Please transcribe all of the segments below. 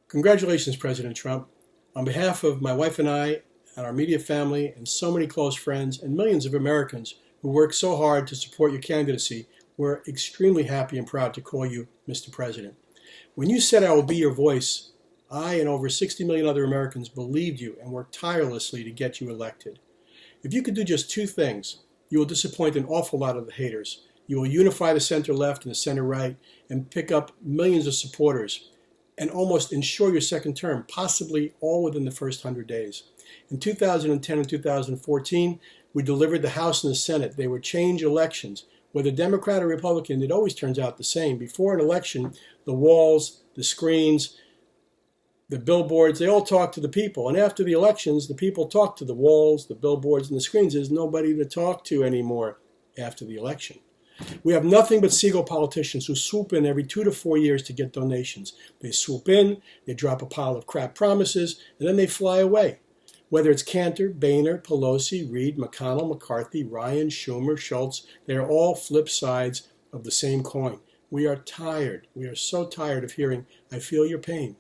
Congratulations, President Trump. On behalf of my wife and I, and our media family, and so many close friends, and millions of Americans who work so hard to support your candidacy, we're extremely happy and proud to call you Mr. President. When you said I will be your voice, I and over 60 million other Americans believed you and worked tirelessly to get you elected. If you could do just two things, you will disappoint an awful lot of the haters. You will unify the center-left and the center-right and pick up millions of supporters and almost ensure your second term, possibly all within the first 100 days. In 2010 and 2014, we delivered the House and the Senate. They were change elections. Whether Democrat or Republican, it always turns out the same. Before an election, the walls, the screens, the billboards, they all talk to the people. And after the elections, the people talk to the walls, the billboards, and the screens. There's nobody to talk to anymore after the election. We have nothing but Seagull politicians who swoop in every 2 to 4 years to get donations. They swoop in, they drop a pile of crap promises, and then they fly away. Whether it's Cantor, Boehner, Pelosi, Reid, McConnell, McCarthy, Ryan, Schumer, Schultz, they are all flip sides of the same coin. We are tired. We are so tired of hearing, I feel your pain.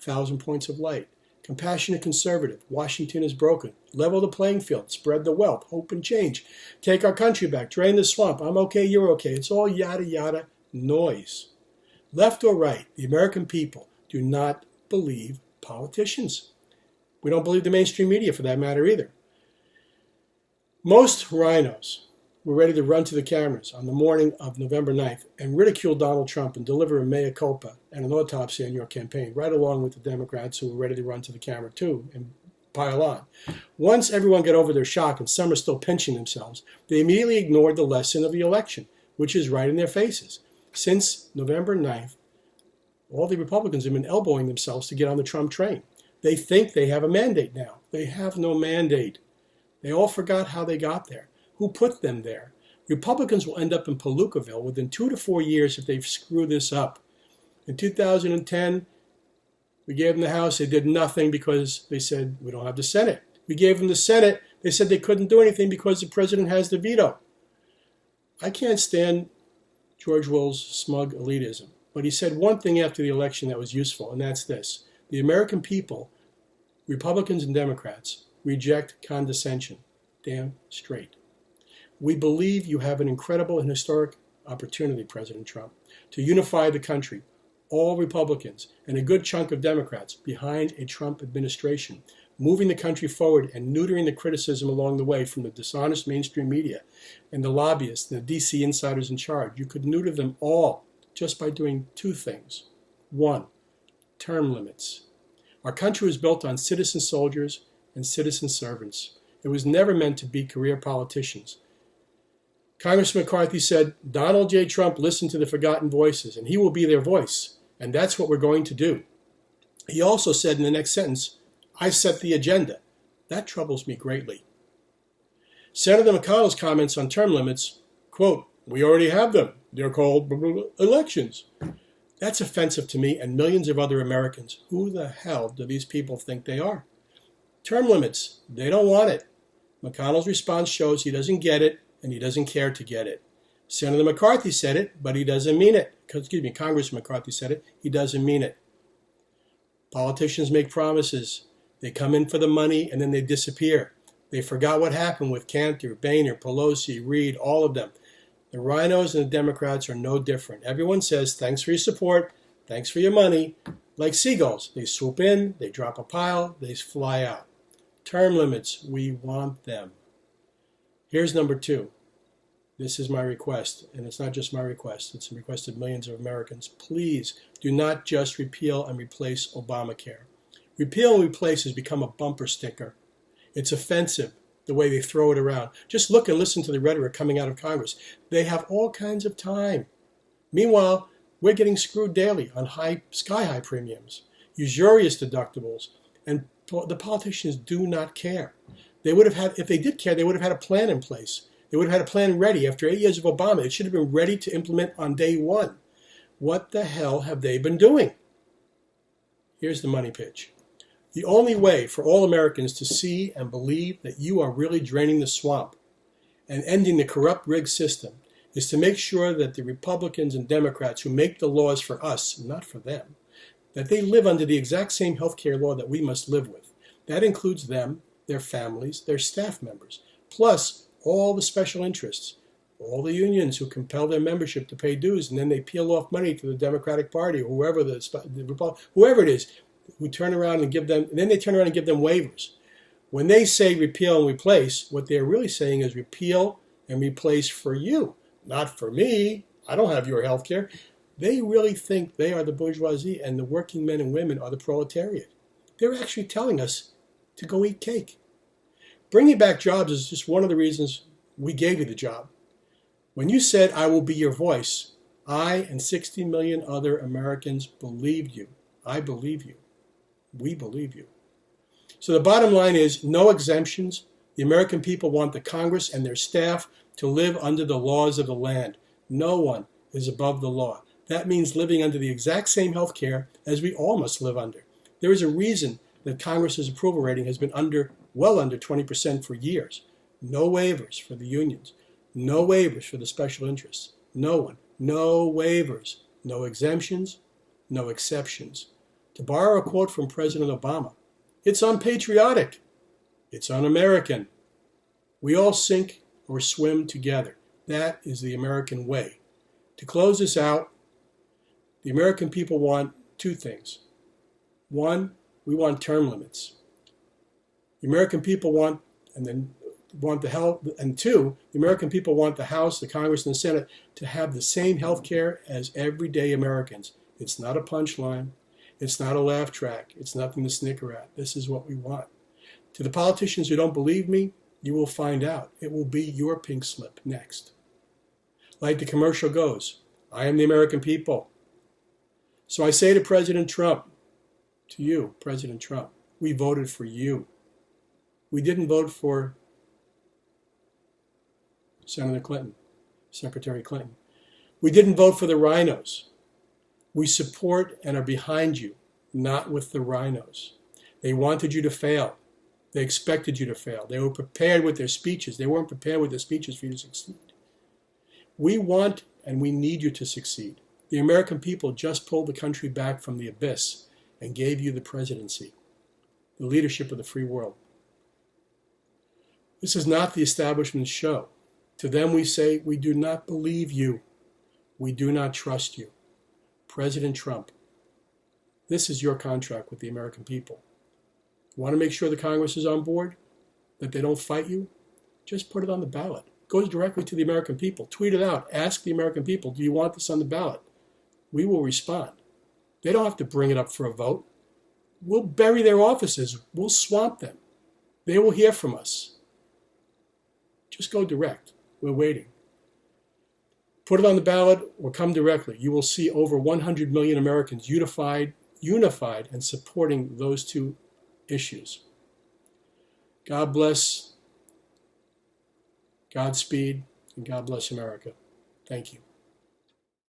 1,000 points of light. Compassionate conservative. Washington is broken. Level the playing field. Spread the wealth. Hope and change. Take our country back. Drain the swamp. I'm okay, you're okay. It's all yada yada noise. Left or right, the American people do not believe politicians. We don't believe the mainstream media for that matter either. Most rhinos were ready to run to the cameras on the morning of November 9th and ridicule Donald Trump and deliver a mea culpa and an autopsy on your campaign, right along with the Democrats who were ready to run to the camera too and pile on. Once everyone got over their shock and some are still pinching themselves, they immediately ignored the lesson of the election, which is right in their faces. Since November 9th, all the Republicans have been elbowing themselves to get on the Trump train. They think they have a mandate now. They have no mandate. They all forgot how they got there. Who put them there? Republicans will end up in Palookaville within 2 to 4 years if they screw this up. In 2010, we gave them the House. They did nothing because they said, we don't have the Senate. We gave them the Senate. They said they couldn't do anything because the president has the veto. I can't stand George Will's smug elitism, but he said one thing after the election that was useful, and that's this. The American people, Republicans and Democrats, reject condescension. Damn straight. We believe you have an incredible and historic opportunity, President Trump, to unify the country, all Republicans and a good chunk of Democrats behind a Trump administration, moving the country forward and neutering the criticism along the way from the dishonest mainstream media and the lobbyists and the DC insiders in charge. You could neuter them all just by doing two things. One, term limits. Our country was built on citizen soldiers and citizen servants. It was never meant to be career politicians. Congressman McCarthy said, Donald J. Trump listened to the forgotten voices, and he will be their voice, and that's what we're going to do. He also said in the next sentence, I set the agenda. That troubles me greatly. Senator McConnell's comments on term limits, quote, we already have them. They're called elections. That's offensive to me and millions of other Americans. Who the hell do these people think they are? Term limits, they don't want it. McConnell's response shows he doesn't get it, and he doesn't care to get it. Senator McCarthy said it, but he doesn't mean it. Congressman McCarthy said it, he doesn't mean it. Politicians make promises. They come in for the money, and then they disappear. They forgot what happened with Cantor, Boehner, Pelosi, Reid, all of them. The rhinos and the Democrats are no different. Everyone says, thanks for your support, thanks for your money. Like seagulls, they swoop in, they drop a pile, they fly out. Term limits, we want them. Here's number two. This is my request, and it's not just my request. It's a request of millions of Americans. Please do not just repeal and replace Obamacare. Repeal and replace has become a bumper sticker. It's offensive, the way they throw it around. Just look and listen to the rhetoric coming out of Congress. They have all kinds of time. Meanwhile, we're getting screwed daily on sky-high premiums, usurious deductibles, and the politicians do not care. They would have had, if they did care, they would have had a plan in place. They would have had a plan ready. After 8 years of Obama, it should have been ready to implement on day one. What the hell have they been doing? Here's the money pitch. The only way for all Americans to see and believe that you are really draining the swamp and ending the corrupt rigged system is to make sure that the Republicans and Democrats who make the laws for us, not for them, that they live under the exact same health care law that we must live with. That includes them, their families, their staff members, plus all the special interests, all the unions who compel their membership to pay dues, and then they peel off money to the Democratic Party or whoever whoever it is, who turn around and give them, and then they turn around and give them waivers. When they say repeal and replace, what they're really saying is repeal and replace for you, not for me. I don't have your health care. They really think they are the bourgeoisie and the working men and women are the proletariat. They're actually telling us to go eat cake. Bringing back jobs is just one of the reasons we gave you the job. When you said, I will be your voice, I and 60 million other Americans believed you. I believe you. We believe you. So the bottom line is no exemptions. The American people want the Congress and their staff to live under the laws of the land. No one is above the law. That means living under the exact same health care as we all must live under. There is a reason that Congress's approval rating has been well under 20% for years. No waivers for the unions. No waivers for the special interests. No one. No waivers. No exemptions. No exceptions. To borrow a quote from President Obama, it's unpatriotic. It's un-American. We all sink or swim together. That is the American way. To close this out, the American people want two things. One, we want term limits. The American people want the health, and two, the American people want the House, the Congress, and the Senate to have the same health care as everyday Americans. It's not a punchline. It's not a laugh track. It's nothing to snicker at. This is what we want. To the politicians who don't believe me, you will find out. It will be your pink slip next. Like the commercial goes, I am the American people. So I say to President Trump, to you, President Trump, we voted for you. We didn't vote for Senator Clinton, Secretary Clinton. We didn't vote for the rhinos. We support and are behind you, not with the rhinos. They wanted you to fail. They expected you to fail. They were prepared with their speeches. They weren't prepared with their speeches for you to succeed. We want and we need you to succeed. The American people just pulled the country back from the abyss and gave you the presidency, the leadership of the free world. This is not the establishment's show. To them we say, we do not believe you. We do not trust you. President Trump, this is your contract with the American people. Want to make sure the Congress is on board, that they don't fight you? Just put it on the ballot. Go directly to the American people. Tweet it out. Ask the American people, do you want this on the ballot? We will respond. They don't have to bring it up for a vote. We'll bury their offices. We'll swamp them. They will hear from us. Just go direct. We're waiting. Put it on the ballot or come directly. You will see over 100 million Americans unified and supporting those two issues. God bless, Godspeed, and God bless America. Thank you.